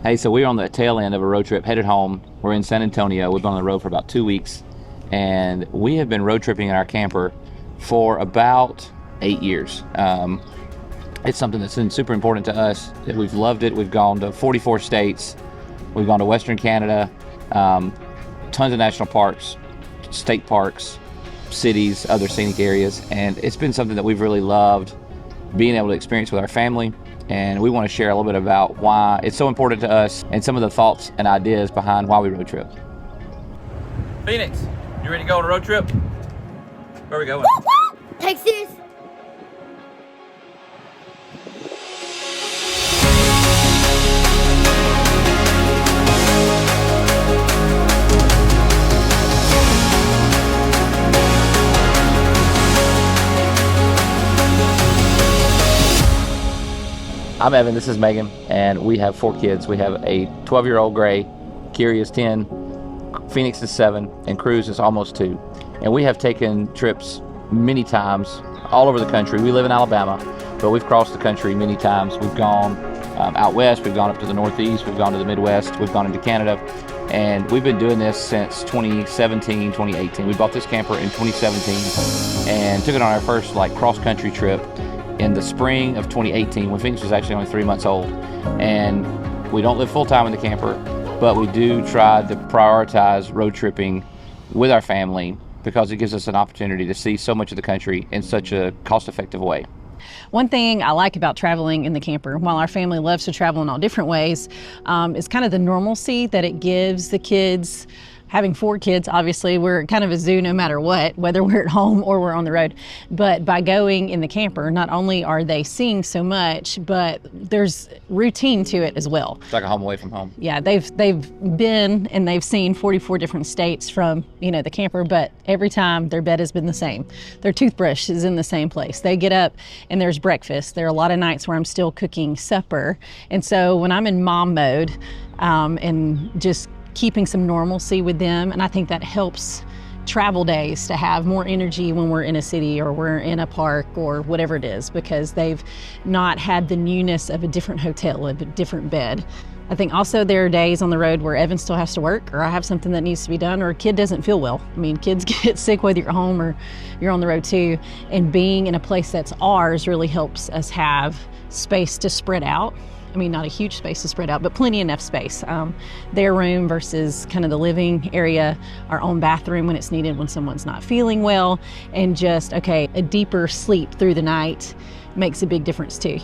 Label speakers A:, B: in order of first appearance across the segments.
A: Hey, so we're on the tail end of a road trip headed home. We're in San Antonio. We've been on the road for about 2 weeks, and we have been road tripping in our camper for about 8 years. It's something that's been super important to us. We've loved it. We've gone to 44 states. We've gone to Western Canada, tons of national parks, state parks, cities, other scenic areas, and it's been something that we've really loved being able to experience with our family. And we want to share a little bit about why it's so important to us and some of the thoughts and ideas behind why we road trip. Phoenix, you ready to go on a road trip? Where are we going?
B: Texas.
A: I'm Evan, this is Megan, and we have 4 kids. We have a 12-year-old Gray, Kiri is 10, Phoenix is 7, and Cruz is almost 2. And we have taken trips many times all over the country. We live in Alabama, but we've crossed the country many times. We've gone out west, we've gone up to the Northeast, we've gone to the Midwest, we've gone into Canada, and we've been doing this since 2017, 2018. We bought this camper in 2017 and took it on our first cross-country trip in the spring of 2018 when Phoenix was actually only 3 months old. And we don't live full-time in the camper, but we do try to prioritize road tripping with our family because it gives us an opportunity to see so much of the country in such a cost-effective way.
C: One thing I like about traveling in the camper, while our family loves to travel in all different ways, is kind of the normalcy that it gives the kids. Having 4 kids, obviously, we're kind of a zoo no matter what, whether we're at home or we're on the road. But by going in the camper, not only are they seeing so much, but there's routine to it as well.
A: It's like a home away from home.
C: Yeah, they've been and they've seen 44 different states from, the camper, but every time their bed has been the same. Their toothbrush is in the same place. They get up and there's breakfast. There are a lot of nights where I'm still cooking supper. And so when I'm in mom mode and just keeping some normalcy with them, and I think that helps travel days to have more energy when we're in a city or we're in a park or whatever it is, because they've not had the newness of a different hotel, a different bed. I think also there are days on the road where Evan still has to work, or I have something that needs to be done, or a kid doesn't feel well. I mean, kids get sick whether you're home or you're on the road too, and being in a place that's ours really helps us have space to spread out. I mean, not a huge space to spread out, but plenty enough space. Their room versus kind of the living area, our own bathroom when it's needed when someone's not feeling well, and just, a deeper sleep through the night makes a big difference too.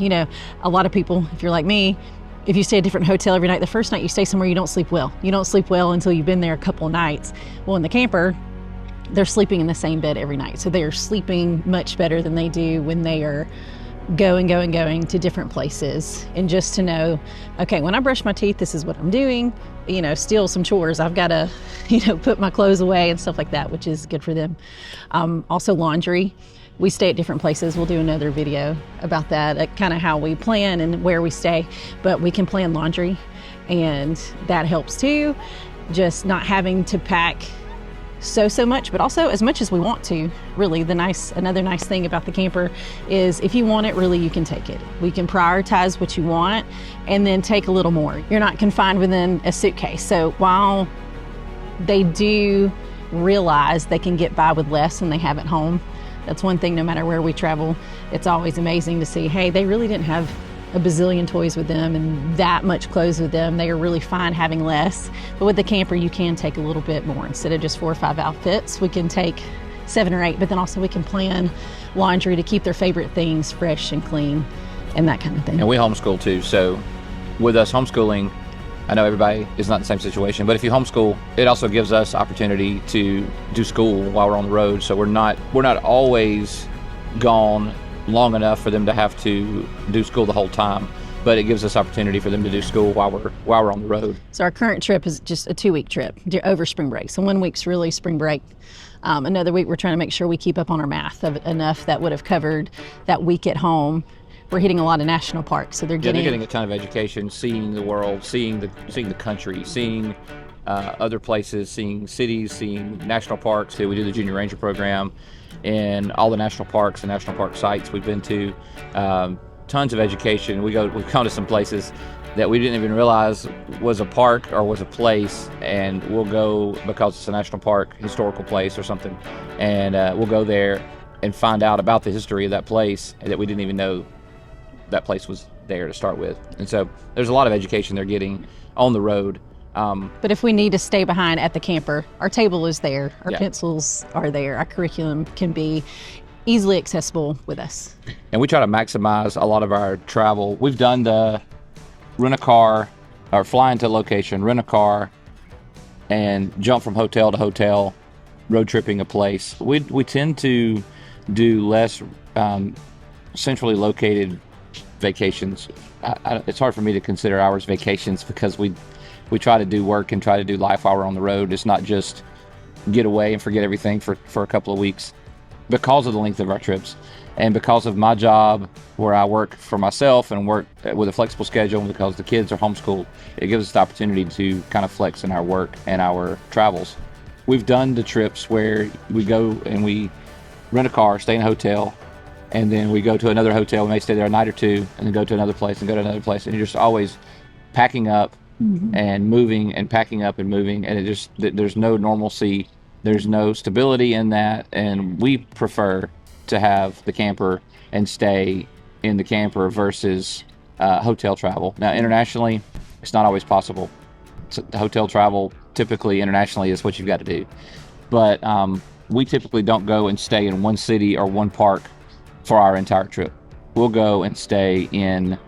C: A lot of people, if you're like me, if you stay at a different hotel every night, the first night you stay somewhere, you don't sleep well. You don't sleep well until you've been there a couple of nights. Well, in the camper, they're sleeping in the same bed every night. So they are sleeping much better than they do when they are going to different places. And just to know, when I brush my teeth, this is what I'm doing. Still some chores. I've got to, put my clothes away and stuff like that, which is good for them. Also laundry. We stay at different places. We'll do another video about that, kind of how we plan and where we stay, but we can plan laundry and that helps too. Just not having to pack so much, but also as much as we want to. Really, another nice thing about the camper is if you want it, really you can take it. We can prioritize what you want and then take a little more. You're not confined within a suitcase. So while they do realize they can get by with less than they have at home, that's one thing no matter where we travel. It's always amazing to see, hey, they really didn't have a bazillion toys with them and that much clothes with them. They are really fine having less. But with the camper, you can take a little bit more. Instead of just 4 or 5 outfits, we can take 7 or 8, but then also we can plan laundry to keep their favorite things fresh and clean and that kind of thing.
A: And we homeschool too, so with us homeschooling, I know everybody is not in the same situation, but if you homeschool, it also gives us opportunity to do school while we're on the road. So we're not always gone long enough for them to have to do school the whole time, but it gives us opportunity for them to do school while we're on the road.
C: So our current trip is just a 2-week trip over spring break. So 1 week's really spring break. Another week we're trying to make sure we keep up on our math of enough that would have covered that week at home. We're hitting a lot of national parks, so they're getting
A: a ton of education, seeing the world, seeing the country, seeing other places, seeing cities, seeing national parks. We do the Junior Ranger program in all the national parks and national park sites we've been to. Tons of education. We've gone to some places that we didn't even realize was a park or was a place, and we'll go because it's a national park, historical place or something, and we'll go there and find out about the history of that place that we didn't even know that place was there to start with. And so there's a lot of education they're getting on the road.
C: But if we need to stay behind at the camper, our table is there, our pencils are there, our curriculum can be easily accessible with us.
A: And we try to maximize a lot of our travel. We've done the rent a car or fly into location, rent a car, and jump from hotel to hotel, road tripping a place. We tend to do less centrally located vacations. It's hard for me to consider ours vacations because we try to do work and try to do life while we're on the road. It's not just get away and forget everything for a couple of weeks, because of the length of our trips. And because of my job, where I work for myself and work with a flexible schedule, and because the kids are homeschooled, it gives us the opportunity to kind of flex in our work and our travels. We've done the trips where we go and we rent a car, stay in a hotel, and then we go to another hotel. We may stay there a night or two, and then go to another place and go to another place. And you're just always packing up and moving and packing up and moving. And there's no normalcy. There's no stability in that. And we prefer to have the camper and stay in the camper versus hotel travel. Now, internationally, it's not always possible. So the hotel travel typically internationally is what you've got to do. But we typically don't go and stay in one city or one park for our entire trip. We'll go and stay in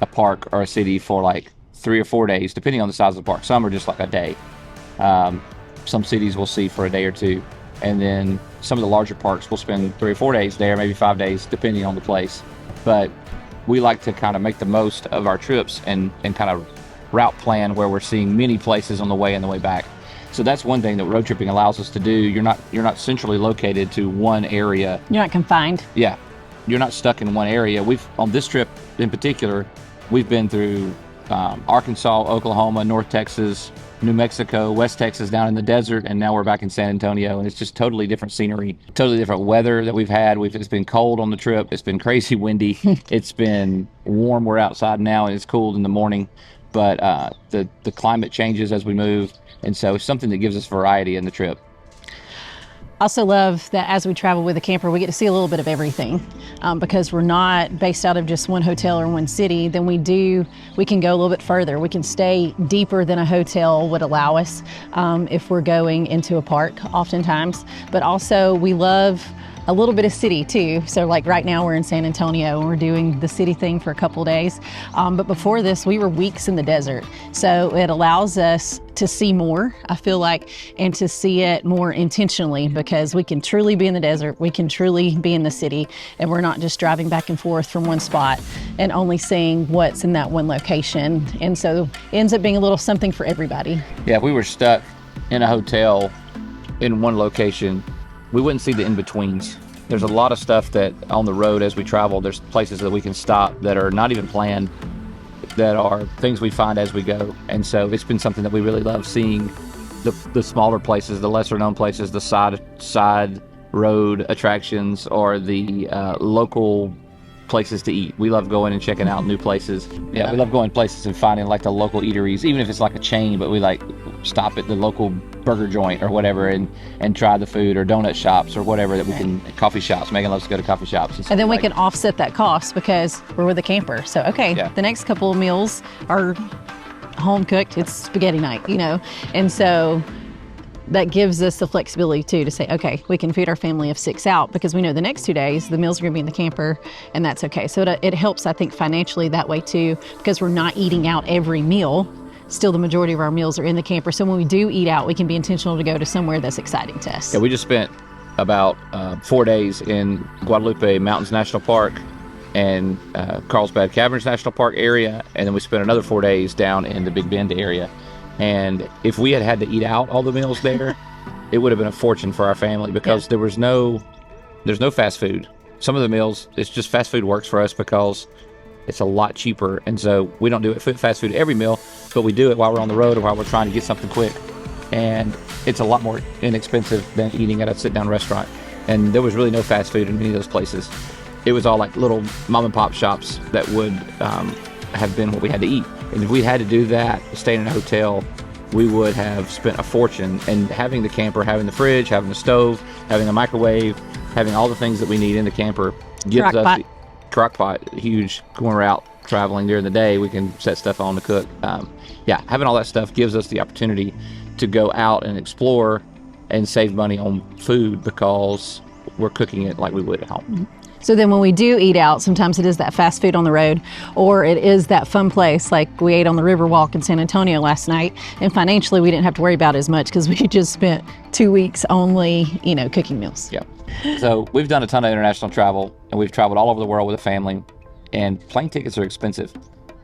A: a park or a city for like 3 or 4 days, depending on the size of the park. Some are just like a day. Some cities we'll see for a day or two. And then some of the larger parks we'll spend 3 or 4 days there, maybe 5 days, depending on the place. But we like to kind of make the most of our trips and kind of route plan where we're seeing many places on the way and the way back. So that's one thing that road tripping allows us to do. You're not centrally located to one area.
C: You're not confined.
A: Yeah, you're not stuck in one area. On this trip in particular, we've been through Arkansas, Oklahoma, North Texas, New Mexico, West Texas, down in the desert, and now we're back in San Antonio, and it's just totally different scenery, totally different weather that we've had. It's been cold on the trip. It's been crazy windy. It's been warm. We're outside now, and it's cooled in the morning, but the climate changes as we move, and so it's something that gives us variety in the trip.
C: I also love that as we travel with a camper, we get to see a little bit of everything because we're not based out of just one hotel or one city. Then we can go a little bit further. We can stay deeper than a hotel would allow us if we're going into a park oftentimes. But also we love a little bit of city too. So like right now we're in San Antonio and we're doing the city thing for a couple of days. But before this, we were weeks in the desert. So it allows us to see more, I feel like, and to see it more intentionally because we can truly be in the desert, we can truly be in the city, and we're not just driving back and forth from one spot and only seeing what's in that one location. And so it ends up being a little something for everybody.
A: Yeah, if we were stuck in a hotel in one location, we wouldn't see the in-betweens. There's a lot of stuff that on the road as we travel, there's places that we can stop that are not even planned, that are things we find as we go. And so it's been something that we really love, seeing the smaller places, the lesser known places, the side road attractions, or the local places to eat. We love going and checking out new places. Yeah, we love going places and finding like the local eateries, even if it's like a chain, but we like stop at the local burger joint or whatever and try the food, or donut shops or whatever that we can, coffee shops. Megan loves to go to coffee shops.
C: And then we can offset that cost because we're with a camper. So, the next couple of meals are home cooked. It's spaghetti night, and so that gives us the flexibility too to say, okay, we can feed our family of 6 out because we know the next 2 days the meals are going to be in the camper, and that's okay. So it helps, I think, financially that way too, because we're not eating out every meal. Still, the majority of our meals are in the camper. So when we do eat out, we can be intentional to go to somewhere that's exciting to us.
A: Yeah, we just spent about 4 days in Guadalupe Mountains National Park and Carlsbad Caverns National Park area, and then we spent another 4 days down in the Big Bend area. And if we had to eat out all the meals there, it would have been a fortune for our family because there's no fast food. Some of the meals, it's just fast food works for us because it's a lot cheaper. And so we don't do it fast food every meal, but we do it while we're on the road or while we're trying to get something quick. And it's a lot more inexpensive than eating at a sit-down restaurant. And there was really no fast food in any of those places. It was all like little mom and pop shops that would have been what we had to eat. And if we had to do that, staying in a hotel, we would have spent a fortune. And having the camper, having the fridge, having the stove, having a microwave, having all the things that we need in the camper gives us the crock pot, huge. When we're out traveling during the day, we can set stuff on to cook. Having all that stuff gives us the opportunity to go out and explore and save money on food because we're cooking it like we would at home.
C: So then when we do eat out, sometimes it is that fast food on the road, or it is that fun place like we ate on the Riverwalk in San Antonio last night. And financially, we didn't have to worry about it as much because we just spent 2 weeks only, cooking meals.
A: Yeah. So we've done a ton of international travel, and we've traveled all over the world with a family, and plane tickets are expensive.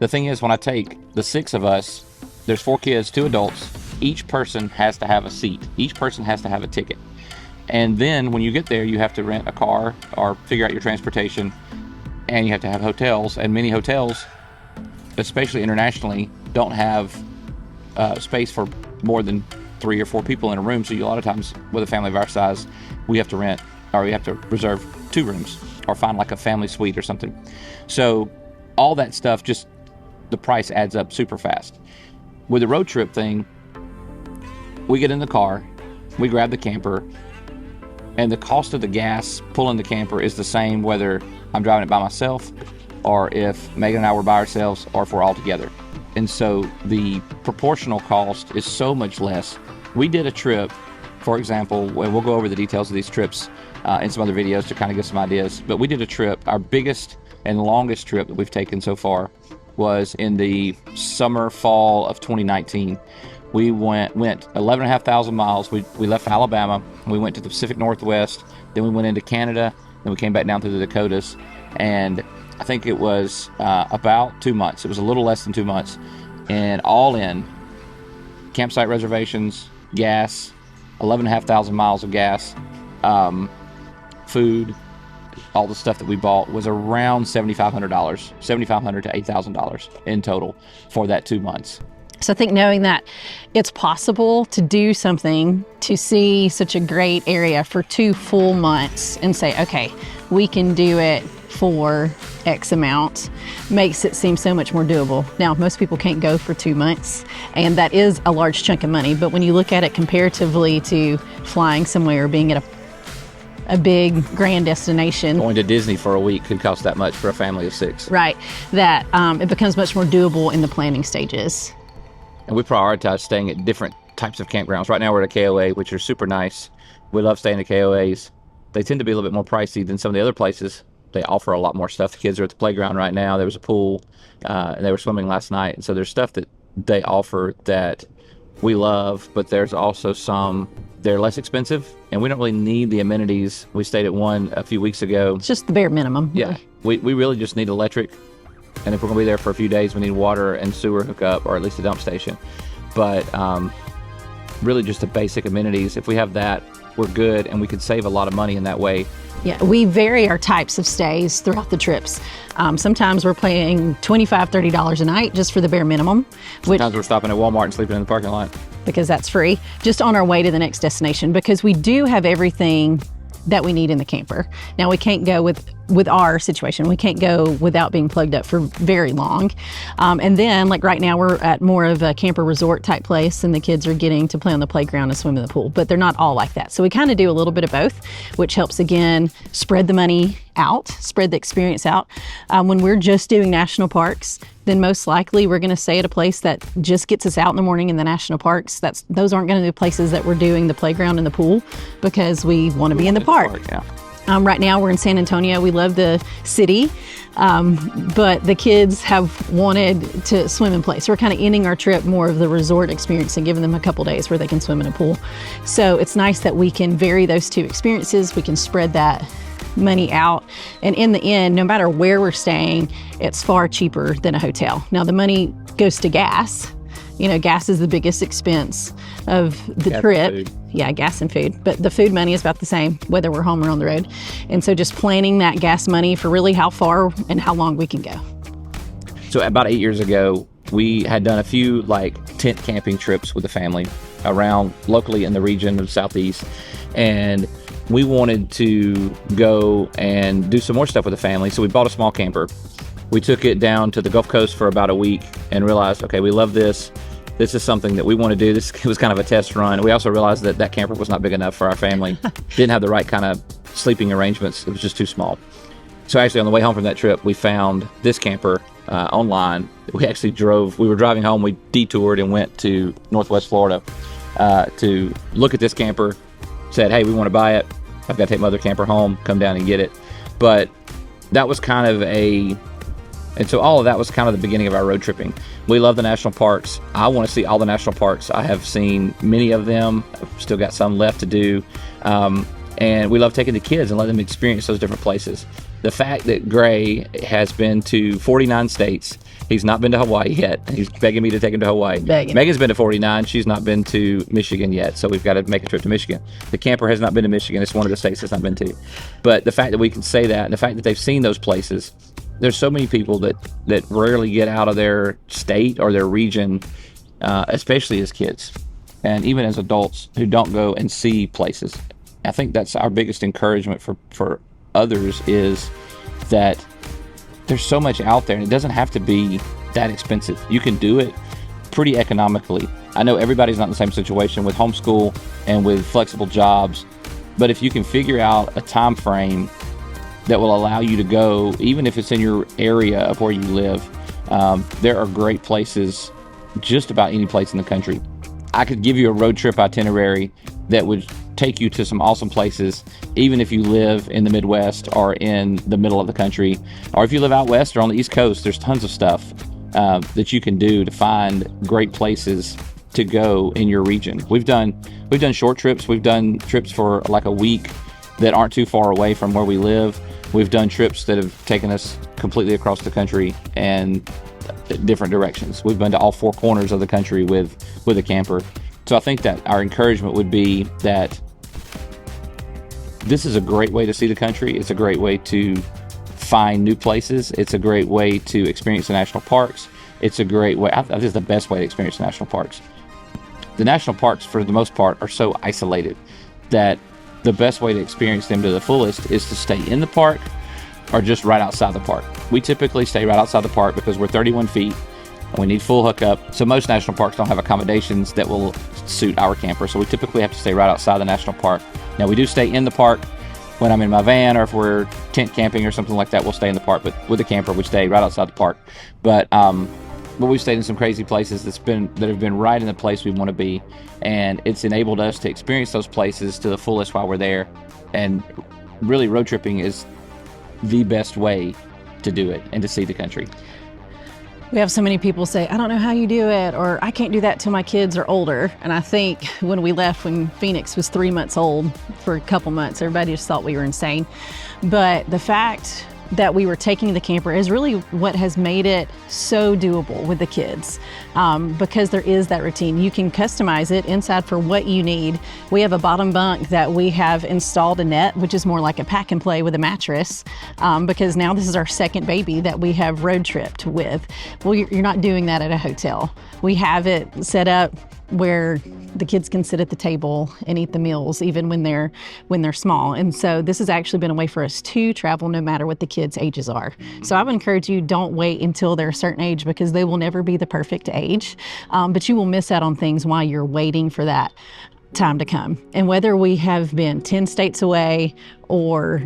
A: The thing is, when I take the 6 of us, there's 4 kids, 2 adults, each person has to have a seat. Each person has to have a ticket. And then when you get there, you have to rent a car or figure out your transportation, and you have to have hotels. And many hotels, especially internationally, don't have space for more than 3 or 4 people in a room. So a lot of times with a family of our size, we have to rent, or we have to reserve 2 rooms or find like a family suite or something. So all that stuff, just the price adds up super fast. With the road trip thing, we get in the car, we grab the camper, and the cost of the gas pulling the camper is the same whether I'm driving it by myself or if Megan and I were by ourselves or if we're all together. And so the proportional cost is so much less. We did a trip, for example, and we'll go over the details of these trips in some other videos to kind of get some ideas, but we did a trip, our biggest and longest trip that we've taken so far was in the fall of 2019. We went 11,500 miles. We left Alabama. We went to the Pacific Northwest. Then we went into Canada. Then we came back down through the Dakotas. And I think it was about 2 months. It was a little less than 2 months. And all in, campsite reservations, gas, 11,500 miles of gas, food, all the stuff that we bought was around $7,500, $7,500 to $8,000 in total for that 2 months.
C: So I think knowing that it's possible to do something, to see such a great area for 2 full months and say, okay, we can do it for X amount, makes it seem so much more doable. Now, most people can't go for 2 months, and that is a large chunk of money. But when you look at it comparatively to flying somewhere, being at a big grand destination.
A: Going to Disney for a week could cost that much for a family of 6.
C: Right, that it becomes much more doable in the planning stages.
A: And we prioritize staying at different types of campgrounds. Right now we're at a KOA, which are super nice. We love staying at KOAs. They tend to be a little bit more pricey than some of the other places. They offer a lot more stuff. The kids are at the playground right now. There was a pool, and they were swimming last night. And so there's stuff that they offer that we love, but there's also some, they're less expensive, and we don't really need the amenities. We stayed at one a few weeks ago.
C: It's just the bare minimum.
A: Yeah, we really just need electric. And if we're going to be there for a few days, we need water and sewer hookup, or at least a dump station. But really just the basic amenities. If we have that, we're good, and we could save a lot of money in that way.
C: Yeah, we vary our types of stays throughout the trips. Sometimes we're paying $25, $30 a night just for the bare minimum.
A: Sometimes we're stopping at Walmart and sleeping in the parking lot.
C: Because that's free, just on our way to the next destination, because we do have everything that we need in the camper. Now, we can't go with our situation. We can't go without being plugged up for very long. And then, like right now, we're at more of a camper resort type place, and the kids are getting to play on the playground and swim in the pool, but they're not all like that. So we kind of do a little bit of both, which helps, again, spread the money out, spread the experience out. When we're just doing national parks, then most likely we're going to stay at a place that just gets us out in the morning in the national parks. Those aren't going to be places that we're doing the playground and the pool, because we want to be in the park.
A: Yeah.
C: Right now we're in San Antonio. We love the city, but the kids have wanted to swim and play. So we're kind of ending our trip more of the resort experience and giving them a couple days where they can swim in a pool. So it's nice that we can vary those 2 experiences. We can spread that money out, and in the end, no matter where we're staying, it's far cheaper than a hotel. Now, the money goes to gas. Gas is the biggest expense of the trip. Yeah, gas and food. But the food money is about the same, whether we're home or on the road. And so just planning that gas money for really how far and how long we can go.
A: So about 8 years ago, we had done a few tent camping trips with the family around locally in the region of Southeast. And we wanted to go and do some more stuff with the family. So we bought a small camper. We took it down to the Gulf Coast for about a week and realized, okay, we love this. This is something that we want to do. This was kind of a test run. We also realized that that camper was not big enough for our family. Didn't have the right kind of sleeping arrangements. It was just too small. So actually on the way home from that trip, we found this camper online. We actually we were driving home, we detoured and went to Northwest Florida to look at this camper, said, hey, we want to buy it. I've got to take my other camper home, come down and get it. But that was kind of and so all of that was kind of the beginning of our road tripping. We love the national parks. I want to see all the national parks. I have seen many of them. I've still got some left to do. And we love taking the kids and letting them experience those different places. The fact that Gray has been to 49 states, he's not been to Hawaii yet. He's begging me to take him to Hawaii. Megan's been to 49. She's not been to Michigan yet, so we've got to make a trip to Michigan. The camper has not been to Michigan. It's one of the states it's not been to. But the fact that we can say that, and the fact that they've seen those places, there's so many people that rarely get out of their state or their region, especially as kids, and even as adults who don't go and see places. I think that's our biggest encouragement for others, is that there's so much out there, and it doesn't have to be that expensive. You can do it pretty economically. I know everybody's not in the same situation with homeschool and with flexible jobs, but if you can figure out a time frame that will allow you to go, even if it's in your area of where you live, there are great places just about any place in the country. I could give you a road trip itinerary that would take you to some awesome places, even if you live in the Midwest or in the middle of the country, or if you live out west or on the East Coast. There's tons of stuff that you can do to find great places to go in your region. We've done short trips. We've done trips for like a week that aren't too far away from where we live. We've done trips that have taken us completely across the country and different directions. We've been to all four corners of the country with a camper. So I think that our encouragement would be that this is a great way to see the country. It's a great way to find new places. It's a great way to experience the national parks. It's a great way, I think it's the best way to experience the national parks. The national parks, for the most part, are so isolated that the best way to experience them to the fullest is to stay in the park or just right outside the park. We typically stay right outside the park because we're 31 feet and we need full hookup. So most national parks don't have accommodations that will suit our camper. So we typically have to stay right outside the national park. Now we do stay in the park when I'm in my van, or if we're tent camping or something like that, we'll stay in the park. But with the camper, we stay right outside the park. But we've stayed in some crazy places that have been right in the place we want to be, and it's enabled us to experience those places to the fullest while we're there. And really, road tripping is the best way to do it and to see the country.
C: We have so many people say, I don't know how you do it, or I can't do that till my kids are older. And I think when we left, when Phoenix was 3 months old, for a couple months, everybody just thought we were insane. But the fact that we were taking the camper is really what has made it so doable with the kids, because there is that routine. You can customize it inside for what you need. We have a bottom bunk that we have installed a net, which is more like a pack and play with a mattress, because now this is our second baby that we have road tripped with. Well, you're not doing that at a hotel. We have it set up where the kids can sit at the table and eat the meals even when they're small. And so this has actually been a way for us to travel no matter what the kids' ages are. So I would encourage you, don't wait until they're a certain age, because they will never be the perfect age, but you will miss out on things while you're waiting for that time to come. And whether we have been 10 states away or,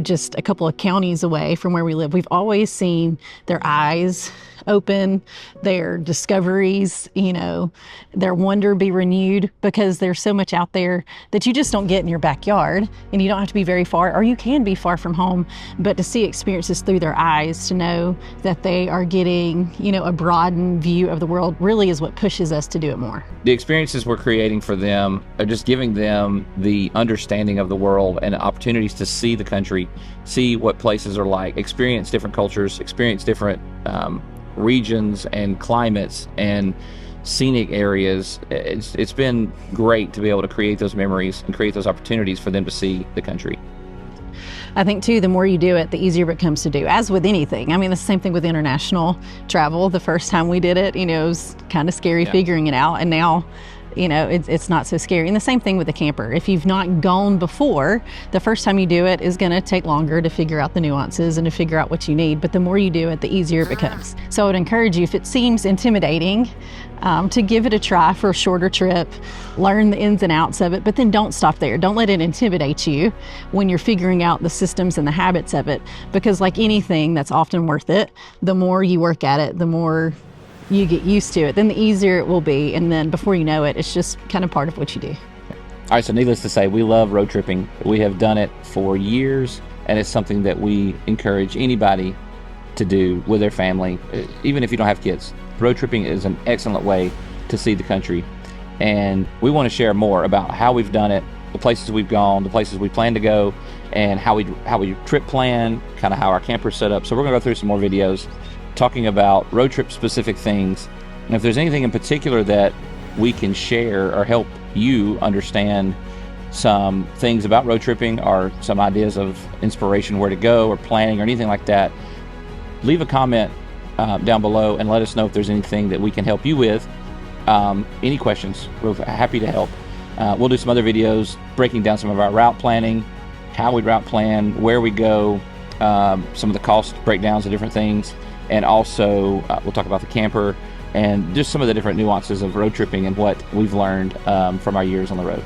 C: just a couple of counties away from where we live, we've always seen their eyes open, their discoveries, their wonder be renewed, because there's so much out there that you just don't get in your backyard, and you don't have to be very far, or you can be far from home, but to see experiences through their eyes, to know that they are getting, a broadened view of the world, really is what pushes us to do it more.
A: The experiences we're creating for them are just giving them the understanding of the world and opportunities to see the country, see what places are like, experience different cultures, experience different regions and climates and scenic areas. It's been great to be able to create those memories and create those opportunities for them to see the country.
C: I think too, the more you do it, the easier it becomes to do, as with anything. I mean, the same thing with international travel. The first time we did it, it was kind of scary figuring it out, and now you know, it's not so scary. And the same thing with the camper. If you've not gone before, the first time you do it is going to take longer to figure out the nuances and to figure out what you need. But the more you do it, the easier it becomes. So I would encourage you, if it seems intimidating, to give it a try for a shorter trip, learn the ins and outs of it, but then don't stop there. Don't let it intimidate you when you're figuring out the systems and the habits of it, because like anything that's often worth it, the more you work at it, the more you get used to it, then the easier it will be. And then before you know it, it's just kind of part of what you do.
A: All right, so needless to say, we love road tripping. We have done it for years, and it's something that we encourage anybody to do with their family, even if you don't have kids. Road tripping is an excellent way to see the country, and we want to share more about how we've done it, the places we've gone, the places we plan to go, and how we trip plan, kind of how our camper's set up. So we're going to go through some more videos talking about road trip specific things, and if there's anything in particular that we can share or help you understand some things about road tripping or some ideas of inspiration, where to go or planning or anything like that, leave a comment down below and let us know if there's anything that we can help you with. Any questions, we're happy to help. We'll do some other videos breaking down some of our route planning, how we route plan, where we go, some of the cost breakdowns of different things, and also we'll talk about the camper and just some of the different nuances of road tripping and what we've learned from our years on the road.